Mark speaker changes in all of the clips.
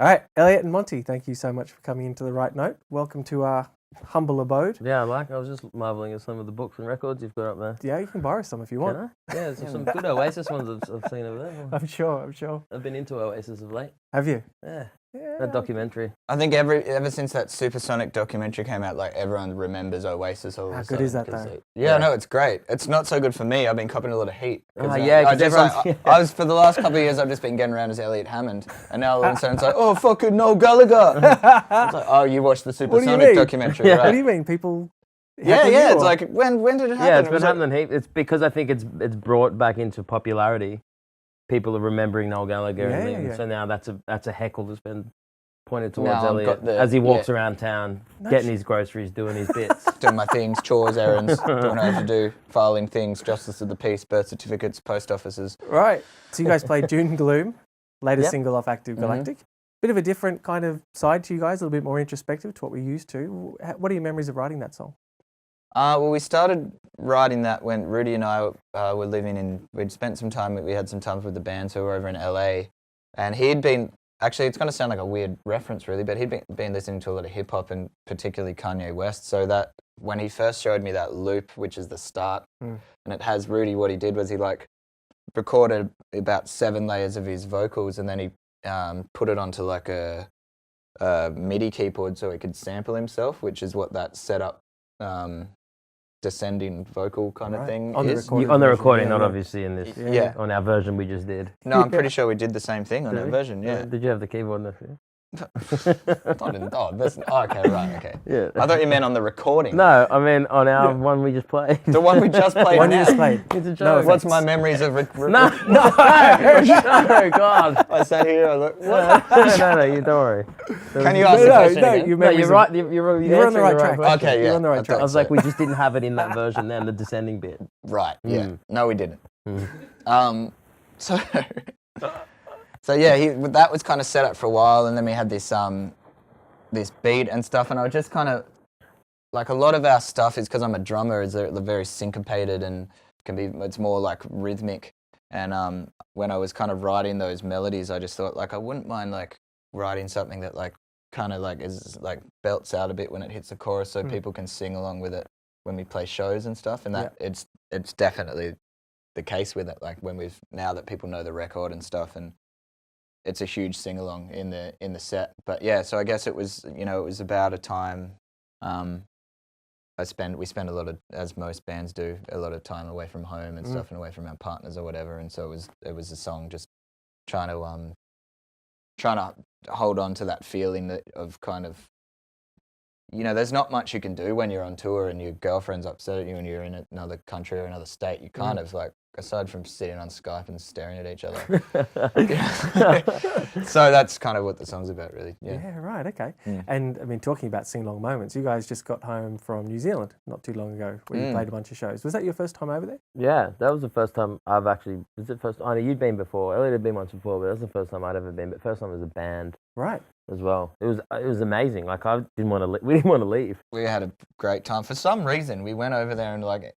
Speaker 1: All right, Elliott and Monty, thank you so much for coming into the Right Note. Welcome to our humble abode.
Speaker 2: Yeah, I was just marvelling at some of the books and records you've got up there.
Speaker 1: Yeah, you can borrow some if you want.
Speaker 2: Can I? Yeah, there's some good Oasis ones I've seen over there.
Speaker 1: I'm sure.
Speaker 2: I've been into Oasis of late.
Speaker 1: Have you?
Speaker 2: Yeah.
Speaker 1: Yeah.
Speaker 2: That documentary.
Speaker 3: I think ever since that Supersonic documentary came out, like everyone remembers Oasis all of a
Speaker 1: How
Speaker 3: sudden.
Speaker 1: good is that though?
Speaker 3: Yeah, no, it's great. It's not so good for me. I've been copping a lot of heat.
Speaker 2: Yeah,
Speaker 3: I was for the last couple of years. I've just been getting around as Elliott Hammond, and now all of a sudden it's like, oh fucking Noel Gallagher. It's like, oh, you watched the Supersonic documentary, right?
Speaker 1: What do you mean, people?
Speaker 3: Yeah. It's like when did it happen?
Speaker 2: Yeah, it's been happening heaps. It's because I think it's brought back into popularity. People are remembering Noel Gallagher, and so now that's a heckle that's been pointed towards Elliott as he walks around town, getting his groceries, doing his bits.
Speaker 3: Doing my things, chores, errands, doing what I have to do, filing things, justice of the peace, birth certificates, post offices.
Speaker 1: Right. So you guys played June Gloom, latest single off Active Galactic. Bit of a different kind of side to you guys, a little bit more introspective to what we're used to. What are your memories of writing that song?
Speaker 3: Well, we started writing that when Rudy and I were living in, we had some time with the band, so we were over in LA, and he'd been, actually, it's going to sound like a weird reference, really, but he'd been listening to a lot of hip-hop and particularly Kanye West, so that when he first showed me that loop, which is the start, and it has Rudy, what he did was he, like, recorded about 7 layers of his vocals, and then he put it onto, like, a MIDI keyboard so he could sample himself, which is what that setup descending vocal kind of thing
Speaker 1: on
Speaker 3: is.
Speaker 1: The
Speaker 2: on the recording, not obviously in this.
Speaker 3: Yeah.
Speaker 2: On our version we just did.
Speaker 3: No, I'm pretty sure we did the same thing on that version, yeah.
Speaker 2: Did you have the keyboard in there?
Speaker 3: Okay.
Speaker 2: Yeah.
Speaker 3: I thought you meant on the recording.
Speaker 2: No, I mean on our one we just played.
Speaker 3: The one we just played.
Speaker 1: One you just played.
Speaker 2: It's a joke.
Speaker 3: What's my memories of
Speaker 2: No, God.
Speaker 3: I sat here, I was like, what?
Speaker 2: No, you don't worry.
Speaker 3: Can you ask the question again?
Speaker 1: you're
Speaker 2: right.
Speaker 1: You're on the right track.
Speaker 3: Okay, yeah.
Speaker 1: You're on the right track.
Speaker 2: I was like, we just didn't have it in that version then, the descending bit.
Speaker 3: Right, yeah. No, we didn't. So yeah, that was kind of set up for a while, and then we had this this beat and stuff, and I was just kind of, like, a lot of our stuff is, because I'm a drummer, is very syncopated and it's more like rhythmic, and when I was kind of writing those melodies, I just thought, like, I wouldn't mind, like, writing something that, like, kind of, like, is, like, belts out a bit when it hits the chorus so people can sing along with it when we play shows and stuff, and that it's definitely the case with it, like, now that people know the record and stuff, and it's a huge sing-along in the set. But yeah, so I guess it was about a time we spend a lot of, as most bands do, a lot of time away from home and stuff, and away from our partners or whatever, and so it was a song just trying to hold on to that feeling of kind of, there's not much you can do when you're on tour and your girlfriend's upset at you and you're in another country or another state. You kind of, like, aside from sitting on Skype and staring at each other. So that's kind of what the song's about, really.
Speaker 1: Yeah, right, okay. And, I mean, talking about sing-along moments, you guys just got home from New Zealand not too long ago, where you played a bunch of shows. Was that your first time over there?
Speaker 2: Yeah, that was the first time I've actually, I know you'd been before, Elliott had been once before, but that was the first time I'd ever been, but first time as a band.
Speaker 1: Right.
Speaker 2: As well. It was amazing. Like, we didn't want to leave.
Speaker 3: We had a great time. For some reason, we went over there and, like,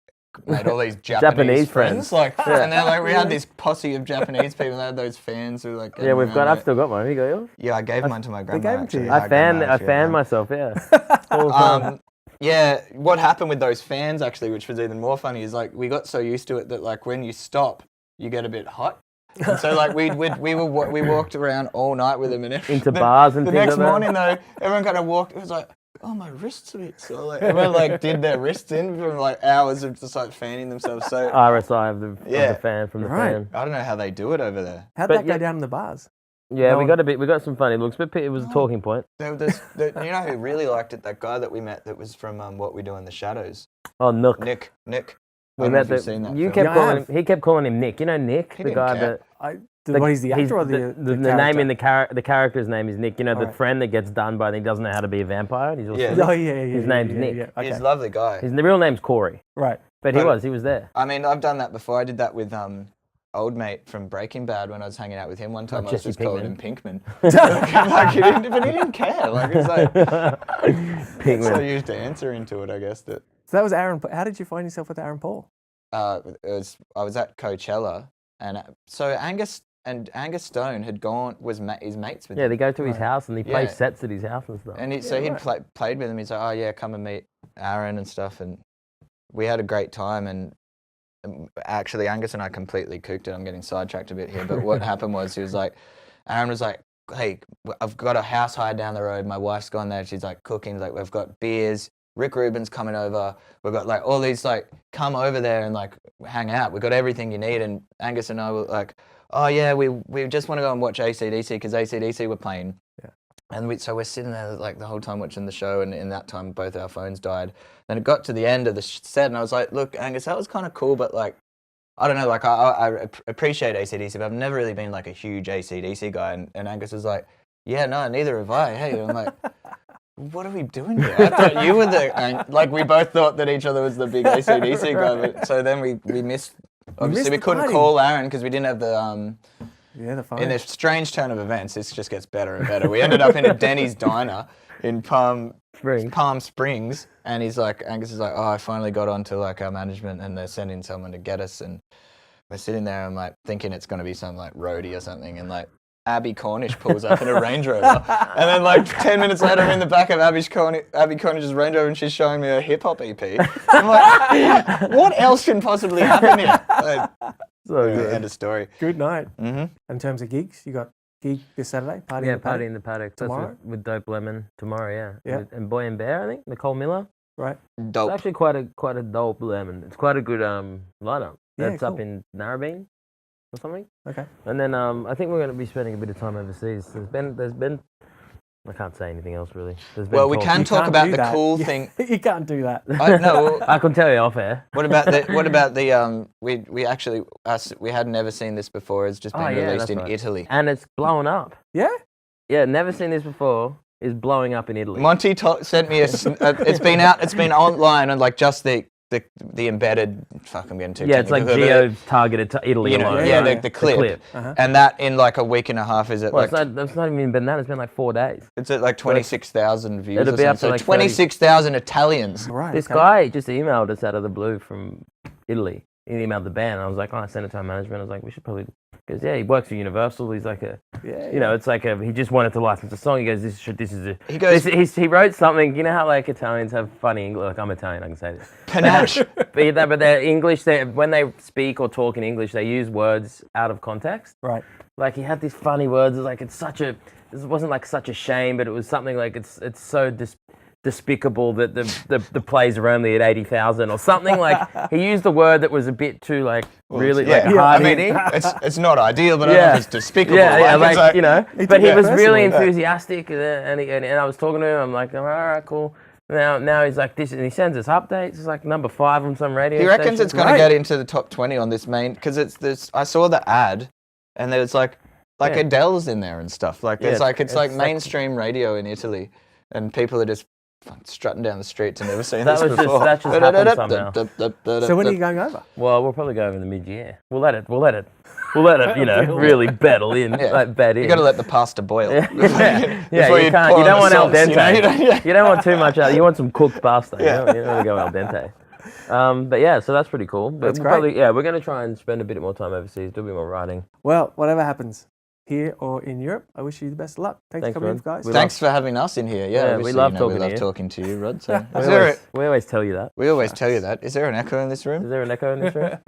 Speaker 3: made all these Japanese friends. Like, and then, like, we had this posse of Japanese people. They had those fans who, like,
Speaker 2: I've still got one. Have you got yours?
Speaker 3: Yeah, I gave mine to my grandma.
Speaker 1: They gave them to you.
Speaker 2: I fanned myself. Yeah.
Speaker 3: Yeah, what happened with those fans, actually, which was even more funny, is, like, we got so used to it that, like, when you stop, you get a bit hot. And so, like, we walked around all night with them, and
Speaker 2: into bars and
Speaker 3: the
Speaker 2: things
Speaker 3: next
Speaker 2: like
Speaker 3: morning, though, everyone kind of walked. It was like, oh, my wrist's a bit sore. Like, everyone, like, did their wrists in from, like, hours of just, like, fanning themselves. So
Speaker 2: RSI of the fan from the fan.
Speaker 3: I don't know how they do it over there.
Speaker 1: How'd that go down in the bars?
Speaker 2: Yeah, we got some funny looks, but it was a talking point.
Speaker 3: You know who really liked it? That guy that we met that was from What We Do in the Shadows.
Speaker 2: Oh, Nook.
Speaker 3: Nick.
Speaker 2: We met he kept calling him Nick. You know Nick,
Speaker 3: He
Speaker 2: the
Speaker 3: didn't
Speaker 2: guy
Speaker 3: care.
Speaker 1: What, he's the actor or the
Speaker 2: name in the character's name is Nick. You know, the friend that gets done by, he doesn't know how to be a vampire. He's also his name's Nick.
Speaker 1: Yeah, okay.
Speaker 3: He's a lovely guy.
Speaker 2: The real name's Corey.
Speaker 1: Right.
Speaker 2: But he was there.
Speaker 3: I mean, I've done that before. I did that with old mate from Breaking Bad when I was hanging out with him one time. I was just calling him Pinkman. Like, he didn't care. Like, it's like Pinkman. So used to answering to it, I guess.
Speaker 1: So that was Aaron. How did you find yourself with Aaron Paul?
Speaker 3: I was at Coachella, and so Angus and Angus Stone had gone, his mates with him.
Speaker 2: Yeah, they go to his house and they play sets at his house and stuff.
Speaker 3: And so he'd played with him. He's like, oh yeah, come and meet Aaron and stuff. And we had a great time. And actually, Angus and I completely cooked it. I'm getting sidetracked a bit here. But what happened was Aaron was like, hey, I've got a house hired down the road. My wife's gone there. She's like cooking. Like, we've got beers. Rick Rubin's coming over. We've got like all these like, come over there and like hang out. We've got everything you need. And Angus and I were like, oh yeah, we just want to go and watch AC/DC because AC/DC were playing. Yeah. And so we're sitting there like the whole time watching the show, and in that time both our phones died. Then it got to the end of the set, and I was like, look, Angus, that was kind of cool, but like, I don't know, like I appreciate AC/DC, but I've never really been like a huge AC/DC guy. And Angus was like, yeah, no, neither have I. Hey, I'm like, what are we doing here? I thought you were like we both thought that each other was the big AC/DC guy. But, so then we missed. Obviously, we couldn't call Aaron because we didn't have the phone. In a strange turn of events, this just gets better and better. We ended up in a Denny's diner in Palm Springs, and Angus is like, oh, I finally got onto like our management, and they're sending someone to get us, and we're sitting there, and like thinking it's going to be some like roadie or something, and like Abbie Cornish pulls up in a Range Rover, and then like 10 minutes later, I'm in the back of Abbie Cornish's Range Rover, and she's showing me a hip hop EP. I'm like, what else can possibly happen here? Like, so end of story.
Speaker 1: Good night. Mm-hmm. In terms of gigs, you got gig this Saturday. Party in the paddock
Speaker 2: tomorrow with Dope Lemon tomorrow. Yeah. And Boy and Bear, I think Nicole Miller.
Speaker 1: Right.
Speaker 3: Dope.
Speaker 2: It's actually quite a dope lemon. It's quite a good lineup. That's cool. Up in Narrabeen or something.
Speaker 1: Okay.
Speaker 2: And then I think we're going to be spending a bit of time overseas. There's been I can't say anything else really.
Speaker 3: Well, we can talk about the cool thing.
Speaker 1: You can't do that.
Speaker 2: I can tell you off air.
Speaker 3: What about the we had never seen this before. It's just been released in Italy,
Speaker 2: and it's blowing up.
Speaker 1: Yeah.
Speaker 2: Yeah, never seen this before. Is blowing up in Italy.
Speaker 3: Monty sent me it's been out. It's been online and like just the embedded. Fuck, I'm getting too.
Speaker 2: Yeah, it's like geo-targeted to Italy.
Speaker 3: You know, the clip. Uh-huh. And that in like a week and a half. Is it?
Speaker 2: Well, it's not even been that. It's been like 4 days.
Speaker 3: It's at like 26,000 views. It'll be up to like 26,000 Italians.
Speaker 1: Right.
Speaker 2: This guy just emailed us out of the blue from Italy. He emailed the band. I was like, I sent it to our management. I was like, we should probably. Because he works for Universal. He's like it's like he just wanted to license a song. He goes, he wrote something. You know how like Italians have funny English. Like I'm Italian, I can say this.
Speaker 3: Panache.
Speaker 2: but they're English. When they speak or talk in English, they use words out of context.
Speaker 1: Right.
Speaker 2: Like he had these funny words. Like it wasn't like such a shame, but it was something like it's so despicable that the plays are only at 80,000 or something. Like he used a word that was a bit too like hard hitting.
Speaker 3: It's not ideal, but I don't know if it's despicable.
Speaker 2: But he was really enthusiastic, and I was talking to him. I'm like, all right, cool. Now he's like this, and he sends us updates. It's like number 5 on some radio.
Speaker 3: He reckons it's going to get into the top 20 on this main because it's this. I saw the ad, and there's like Adele's in there and stuff. Like it's like mainstream radio in Italy, and people are just strutting down the street to never seen this before.
Speaker 2: That just happened somehow.
Speaker 1: So when are you going over?
Speaker 2: Well, we'll probably go over in the mid-year. We'll let it, really battle in, like bed in.
Speaker 3: You got to let the pasta boil.
Speaker 2: You don't want al dente. You don't want too much. You want some cooked pasta. You don't want to go al dente. But yeah, so that's pretty cool. But we're going to try and spend a bit more time overseas, do a bit more writing.
Speaker 1: Well, whatever happens, here or in Europe, I wish you the best of luck. Thanks for coming in, guys.
Speaker 3: Thanks for having us in here. Yeah,
Speaker 2: we love
Speaker 3: talking to you, Rod. So
Speaker 2: we always tell you that.
Speaker 3: We always tell you that. Is there an echo in this room?
Speaker 2: Is there an echo in this room?